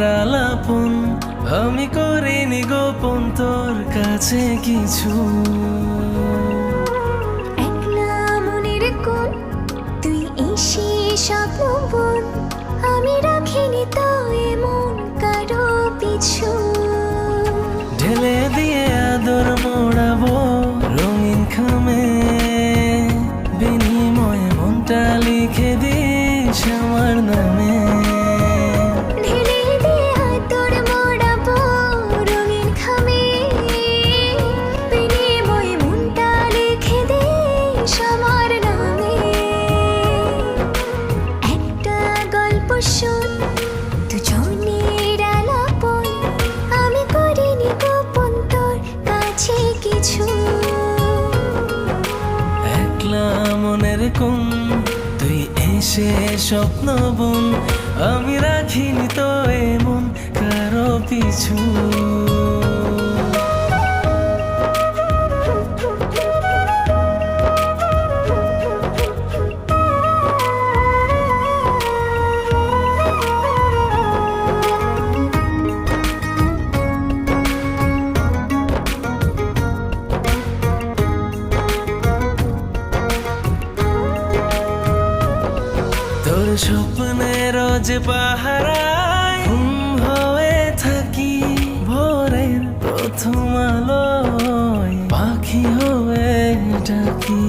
মনের আলাপন আমি করিনি গোপন তোর কাছে কিছু। একলা মনের কোণ তুই এসে স্বপ্ন বোন, আমি রাখিনি তো এমন কারো পিছু। ঢেলে দিয়ে আদর মোড়াবো রঙিন খামে, বিনিময়ে মনটা লিখে দিস আমার নামে। ঢেলে দিয়ে আদর মোড়াবো রঙিন খামে, বিনিময়ে মনটা লিখে দিস আমার নামে। একটা গল্প শোন দুজনের আলাপন, আমি করিনি গোপন তোর কাছে কিছু। একলা মনের কোণ তুই এসে স্বপ্ন বোন, আমি রাখিনি তো এমন কারো পিছু। তোর স্বপ্নে রোজ পাহারায় ঘুম হয়ে থাকি, ভোরের প্রথম আলোয় পাখি হয়ে ডাকি।